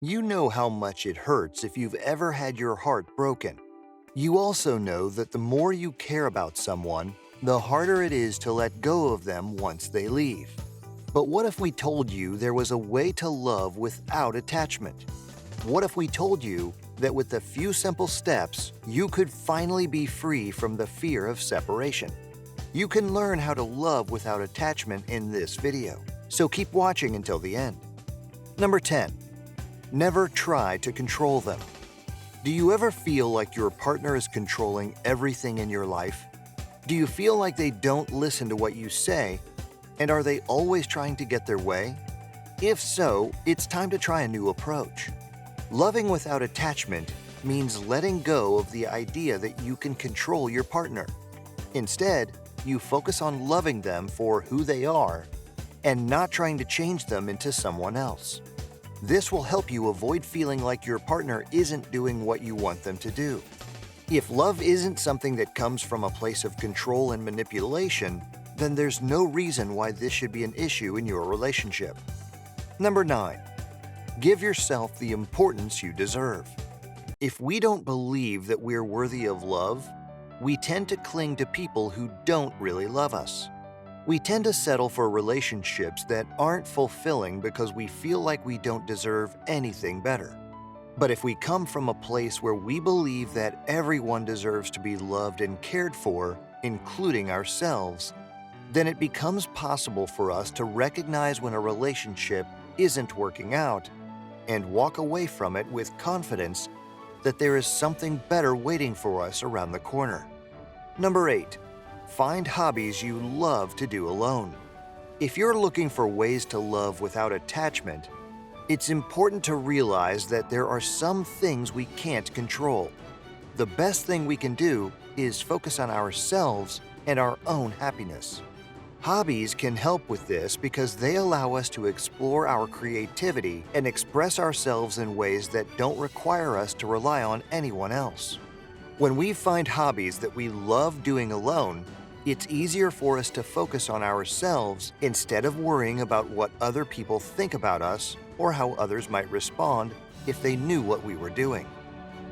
You know how much it hurts if you've ever had your heart broken. You also know that the more you care about someone, the harder it is to let go of them once they leave. But what if we told you there was a way to love without attachment? What if we told you that with a few simple steps, you could finally be free from the fear of separation? You can learn how to love without attachment in this video, so keep watching until the end. Number 10. Never try to control them. Do you ever feel like your partner is controlling everything in your life? Do you feel like they don't listen to what you say? And are they always trying to get their way? If so, it's time to try a new approach. Loving without attachment means letting go of the idea that you can control your partner. Instead, you focus on loving them for who they are and not trying to change them into someone else. This will help you avoid feeling like your partner isn't doing what you want them to do. If love isn't something that comes from a place of control and manipulation, then there's no reason why this should be an issue in your relationship. Number 9. Give yourself the importance you deserve. If we don't believe that we're worthy of love, we tend to cling to people who don't really love us. We tend to settle for relationships that aren't fulfilling because we feel like we don't deserve anything better. But if we come from a place where we believe that everyone deserves to be loved and cared for, including ourselves, then it becomes possible for us to recognize when a relationship isn't working out and walk away from it with confidence that there is something better waiting for us around the corner. Number 8. Find hobbies you love to do alone. If you're looking for ways to love without attachment, it's important to realize that there are some things we can't control. The best thing we can do is focus on ourselves and our own happiness. Hobbies can help with this because they allow us to explore our creativity and express ourselves in ways that don't require us to rely on anyone else. When we find hobbies that we love doing alone, it's easier for us to focus on ourselves instead of worrying about what other people think about us or how others might respond if they knew what we were doing.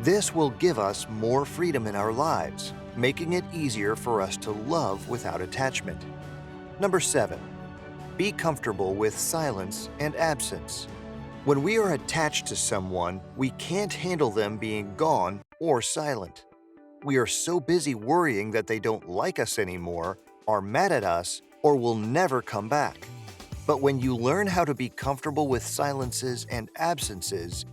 This will give us more freedom in our lives, making it easier for us to love without attachment. Number 7. Be comfortable with silence and absence. When we are attached to someone, we can't handle them being gone or silent. We are so busy worrying that they don't like us anymore, are mad at us, or will never come back. But when you learn how to be comfortable with silences and absences,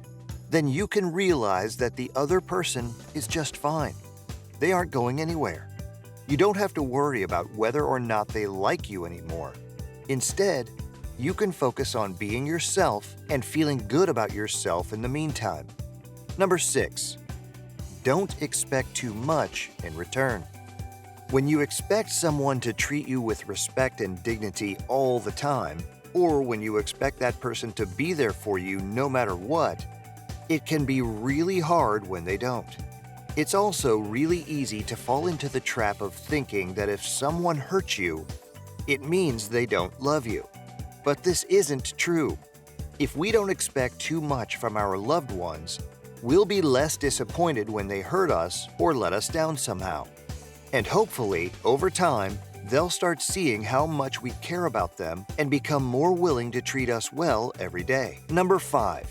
then you can realize that the other person is just fine. They aren't going anywhere. You don't have to worry about whether or not they like you anymore. Instead, you can focus on being yourself and feeling good about yourself in the meantime. Number 6. Don't expect too much in return. When you expect someone to treat you with respect and dignity all the time, or when you expect that person to be there for you no matter what, it can be really hard when they don't. It's also really easy to fall into the trap of thinking that if someone hurts you, it means they don't love you. But this isn't true. If we don't expect too much from our loved ones, we'll be less disappointed when they hurt us or let us down somehow. And hopefully, over time, they'll start seeing how much we care about them and become more willing to treat us well every day. Number 5.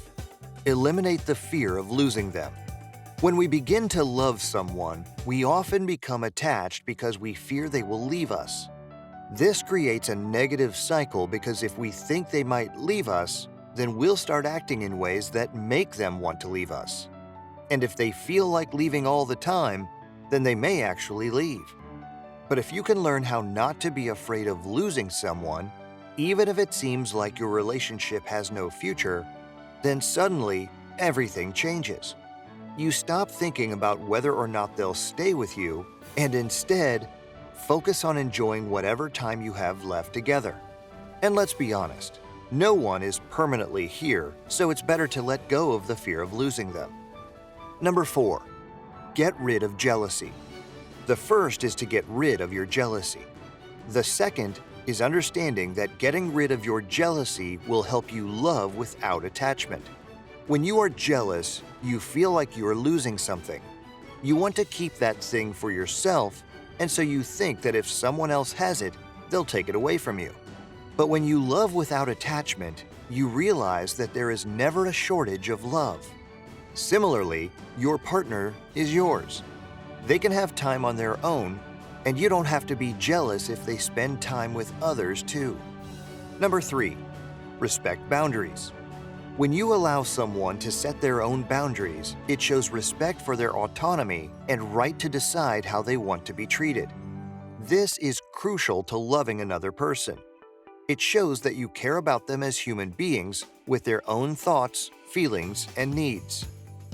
Eliminate the fear of losing them. When we begin to love someone, we often become attached because we fear they will leave us. This creates a negative cycle because if we think they might leave us, then we'll start acting in ways that make them want to leave us. And if they feel like leaving all the time, then they may actually leave. But if you can learn how not to be afraid of losing someone, even if it seems like your relationship has no future, then suddenly everything changes. You stop thinking about whether or not they'll stay with you and instead focus on enjoying whatever time you have left together. And let's be honest, no one is permanently here, so it's better to let go of the fear of losing them. Number 4. Get rid of jealousy. The first is to get rid of your jealousy. The second is understanding that getting rid of your jealousy will help you love without attachment. When you are jealous, you feel like you are losing something. You want to keep that thing for yourself, and so you think that if someone else has it, they'll take it away from you. But when you love without attachment, you realize that there is never a shortage of love. Similarly, your partner is yours. They can have time on their own, and you don't have to be jealous if they spend time with others too. Number 3, respect boundaries. When you allow someone to set their own boundaries, it shows respect for their autonomy and right to decide how they want to be treated. This is crucial to loving another person. It shows that you care about them as human beings with their own thoughts, feelings, and needs.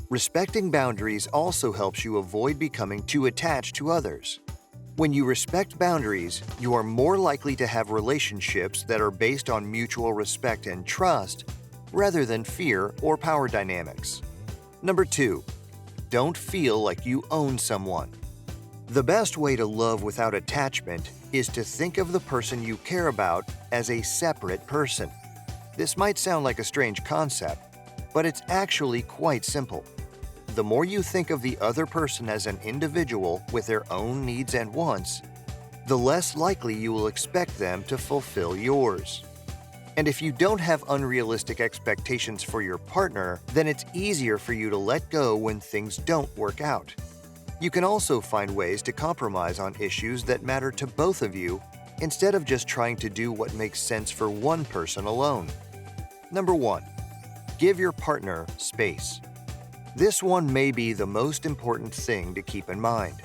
Respecting boundaries also helps you avoid becoming too attached to others. When you respect boundaries, you are more likely to have relationships that are based on mutual respect and trust rather than fear or power dynamics. Number 2, don't feel like you own someone. The best way to love without attachment is to think of the person you care about as a separate person. This might sound like a strange concept, but it's actually quite simple. The more you think of the other person as an individual with their own needs and wants, the less likely you will expect them to fulfill yours. And if you don't have unrealistic expectations for your partner, then it's easier for you to let go when things don't work out. You can also find ways to compromise on issues that matter to both of you instead of just trying to do what makes sense for one person alone. Number 1, give your partner space. This one may be the most important thing to keep in mind.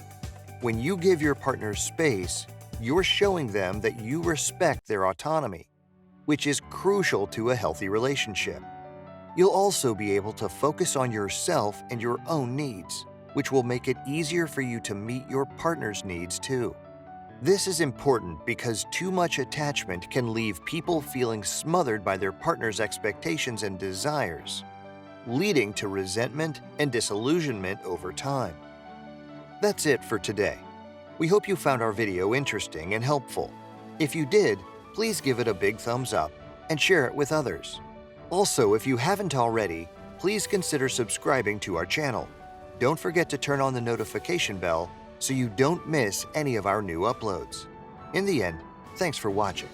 When you give your partner space, you're showing them that you respect their autonomy, which is crucial to a healthy relationship. You'll also be able to focus on yourself and your own needs, which will make it easier for you to meet your partner's needs too. This is important because too much attachment can leave people feeling smothered by their partner's expectations and desires, leading to resentment and disillusionment over time. That's it for today. We hope you found our video interesting and helpful. If you did, please give it a big thumbs up and share it with others. Also, if you haven't already, please consider subscribing to our channel. Don't forget to turn on the notification bell so you don't miss any of our new uploads. In the end, thanks for watching,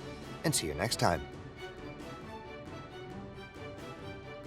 and see you next time.